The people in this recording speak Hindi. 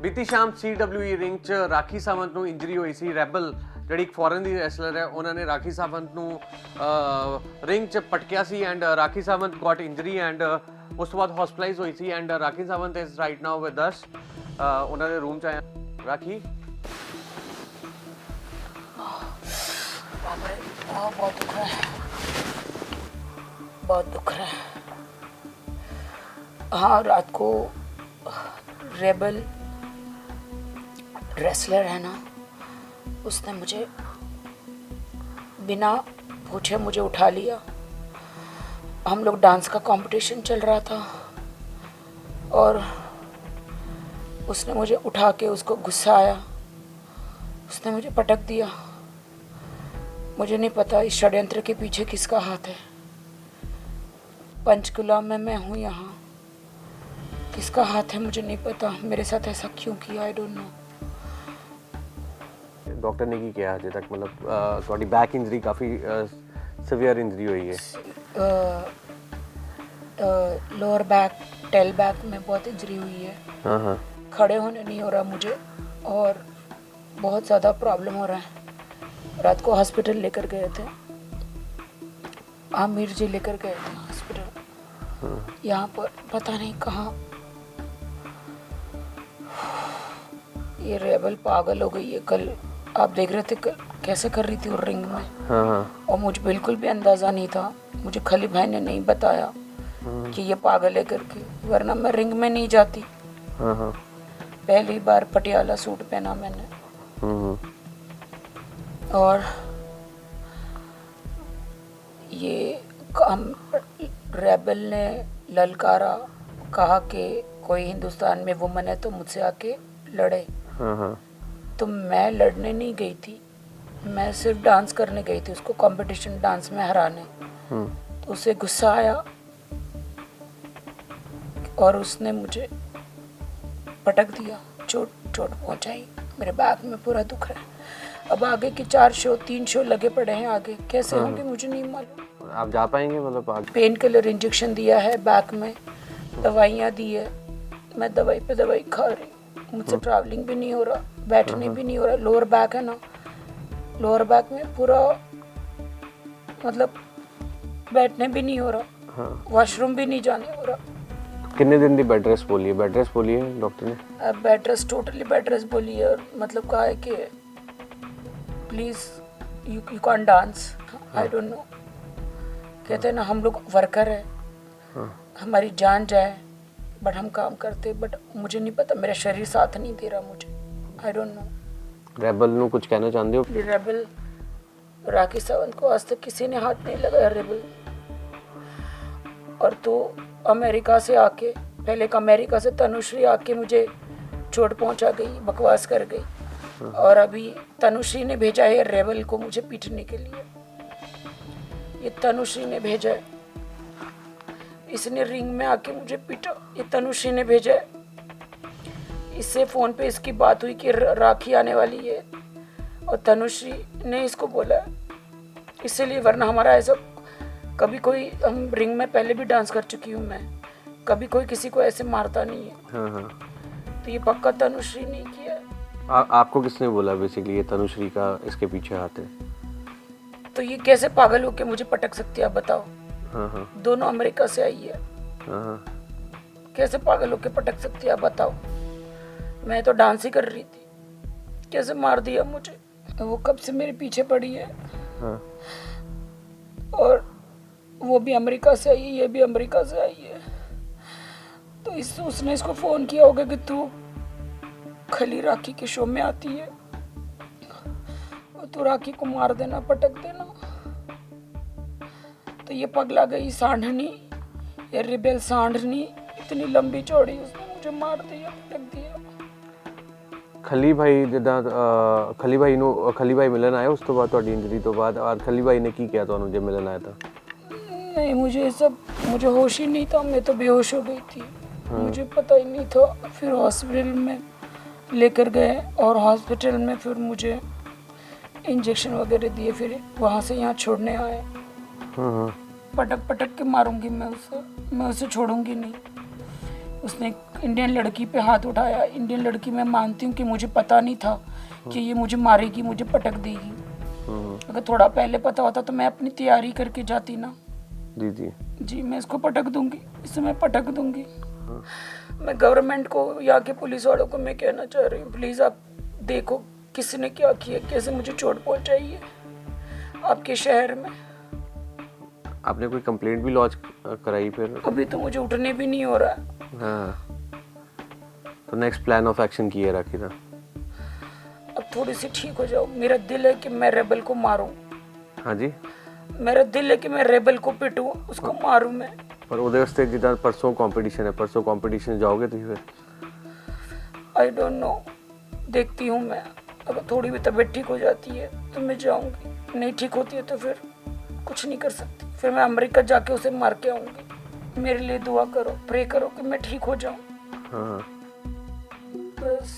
बीती शाम CWE रिंग च राखी सावंत ਨੂੰ ਇੰਜਰੀ ਹੋਈ ਸੀ। ਰੈਬਲ ਜਿਹੜੀ ਇੱਕ ਫੋਰਨ ਦੀ ਰੈਸਲਰ ਹੈ, ਉਹਨਾਂ ਨੇ ਰਾਖੀ ਸਾਵੰਤ ਨੂੰ ਰਿੰਗ 'ਚ ਪਟਕਿਆ ਸੀ and Rakhi Sawant got injury and ਉਸ ਤੋਂ ਬਾਅਦ ਹਸਪੀਟਲਾਈਜ਼ ਹੋਈ ਸੀ and Rakhi Sawant is right now with us. ਉਹਨਾਂ ਦੇ ਰੂਮ 'ਚ ਆਇਆ। ਰਾਖੀ बहुत दुख रहा है, बहुत दुख रहा है। हाँ, रात को रेबल रेसलर है ना, उसने मुझे बिना पूछे मुझे उठा लिया। हम लोग डांस का कंपटीशन चल रहा था और उसने मुझे उठा के, उसको गुस्सा आया, उसने मुझे पटक दिया। मुझे नहीं पता इस षड्यंत्र के पीछे किसका हाथ है। पंचकुला में मैं हूँ, यहाँ किसका हाथ है मुझे नहीं पता। मेरे साथ ऐसा क्यों किया, आई डोंट नो। डॉक्टर ने की किया अजे तक? मतलब थोड़ी बैक इंजरी काफ़ी सीवियर इंजरी हुई है। लोअर बैक, टेल बैक में बहुत इंजरी हुई है। हाँ, खड़े होने नहीं हो रहा मुझे और बहुत ज़्यादा प्रॉब्लम हो रहा है। रात को हॉस्पिटल लेकर गए थे, आमिर जी लेकर गए थे हॉस्पिटल। यहाँ पर पता नहीं कहाँ ये रेबल पागल हो गई है। कल आप देख रहे थे कैसे कर रही थी वो रिंग में। हाँ। और मुझे बिल्कुल भी अंदाज़ा नहीं था, मुझे खली भाई ने नहीं बताया कि ये पागल है करके, वरना मैं रिंग में नहीं जाती। हाँ। पहली बार पटियाला सूट पहना मैंने और ये काम रेबल ने ललकारा, कहा कि कोई हिंदुस्तान में वुमन है तो मुझसे आके लड़े। हाँ। तो मैं लड़ने नहीं गई थी, मैं सिर्फ डांस करने गई थी, उसको कंपटीशन डांस में हराने। तो उसे गुस्सा आया और उसने मुझे पटक दिया, चोट पहुंचाई। मेरे बैक में पूरा दुख रहा है। अब आगे के 4 शो 3 शो लगे पड़े हैं, आगे कैसे होंगे मुझे नहीं मालूम। आप जा पाएंगे? मतलब आगे पेन किलर इंजेक्शन दिया है बैक में, दवाइयाँ दी है, मैं दवाई पे दवाई खा रही हूँ। मुझसे ट्रैवलिंग भी नहीं हो रहा, बैठने भी नहीं हो रहा। लोअर बैक है ना, लोअर बैक में पूरा मतलब बैठने भी नहीं हो रहा, वॉशरूम भी नहीं जाने हो रहा। कितने दिन की बेड रेस्ट बोली है? बेड रेस्ट बोली है डॉक्टर ने? अब bed rest, totally bed rest बोली है। और मतलब कहा है कि please you can dance, I don't know. कहते हैं ना हम लोग वर्कर है, हमारी जान जाए बट हम काम करते, बट मुझे नहीं पता, मेरा शरीर साथ नहीं दे रहा मुझे, आई डोंट नो। रेबल ਨੂੰ कुछ कहना चाहते हो? रेबल राखी सावंत को आज तक किसी ने हाथ नहीं लगाया रेबल। और तो अमेरिका से आके, पहले एक अमेरिका से तनुश्री आके मुझे चोट पहुंचा गई, बकवास कर गई। और अभी तनुश्री ने भेजा है रेबल को मुझे पीटने के लिए। ये तनुश्री ने भेजा है, इसने रिंग में आके मुझे पीटा, ये तनुश्री ने भेजा है। इससे फ़ोन पे इसकी बात हुई कि राखी आने वाली है और तनुश्री ने इसको बोला है, इसीलिए। वरना हमारा ऐसा कभी कोई, हम रिंग में पहले भी डांस कर चुकी हूँ मैं, कभी कोई किसी को ऐसे मारता नहीं है। हाँ। तो ये पक्का तनुश्री ने किया है। आपको किसने बोला बेसिकली ये तनुश्री का इसके पीछे हाथ है? तो ये कैसे पागल होके मुझे पटक सकती है आप बताओ? हाँ। दोनों अमेरिका से आई है, हाँ। कैसे पागल होके पटक सकती है आप बताओ? मैं तो डांस ही कर रही थी, कैसे मार दिया मुझे? वो कब से मेरे पीछे पड़ी है। हाँ। और वो भी अमेरिका से आई है, ये भी अमेरिका से आई है। तो उसने इसको फ़ोन किया होगा कि तू खली राखी के शो में आती है और तू राखी को मार देना, पटक देना। तो ये पगला गई सांढनी, ये रिबेल सांढनी, इतनी लंबी चौड़ी, उसने मुझे मार दिया, पटक दिया। खली भाई जिदा खली भाई मिलन आया उस तो बाद ਤੁਹਾਡੀ ਇੰਜਰੀ ਤੋਂ ਬਾਅਦ, और खली भाई ने की किया ਤੁਹਾਨੂੰ जब मिलन आया था? नहीं, मुझे होश ही नहीं था, मैं तो बेहोश हो गई थी। मुझे पता ही नहीं था। फिर हॉस्पिटल में लेकर गए और हॉस्पिटल में फिर मुझे इंजेक्शन वगैरह दिए, फिर वहाँ से यहाँ छोड़ने आए। पटक के मारूंगी मैं उसे छोड़ूंगी नहीं। उसने इंडियन लड़की पे हाथ उठाया। इंडियन लड़की मैं मानती हूँ कि मुझे पता नहीं था कि ये मुझे मारेगी, मुझे पटक देगी। अगर थोड़ा पहले पता होता तो मैं अपनी तैयारी करके जाती ना। जी जी जी, मैं इसको पटक दूंगी, इसे मैं पटक दूंगी। मैं गवर्नमेंट को, यहाँ के पुलिस वालों को मैं कहना चाह रही हूँ, प्लीज़ आप देखो किसने क्या किया, कैसे मुझे चोट पहुँचाई है आपके शहर में। आपने कोई कंप्लेंट भी लॉन्च कराई फिर? अभी तो मुझे उठने भी नहीं हो रहा है। हाँ, तो नेक्स्ट प्लान ऑफ एक्शन की है राखी दा? अब थोड़ी सी ठीक हो जाओ। मेरा दिल है कि मैं रेबल को मारूं। हाँ जी, मेरा दिल है कि मैं रेबल को पिटूं, उसको मारूं मैं। पर ਉਹਦੇ ਵਾਸਤੇ ਜਿੱਦਾਂ ਪਰਸੋਂ ਕੰਪੀਟੀਸ਼ਨ ਹੈ, ਪਰਸੋਂ ਕੰਪੀਟੀਸ਼ਨ ਜਾਓਗੇ ਤੁਸੀਂ ਫਿਰ? आई डोंट नो, देखती हूँ मैं। अगर थोड़ी भी तबीयत ठीक हो जाती है तो मैं जाऊंगी, नहीं ठीक होती है तो फिर कुछ नहीं कर सकती। फिर मैं अमेरिका जाके उसे मार के आऊंगी। मेरे लिए दुआ करो, प्रे करो कि मैं ठीक हो जाऊं। हाँ बस।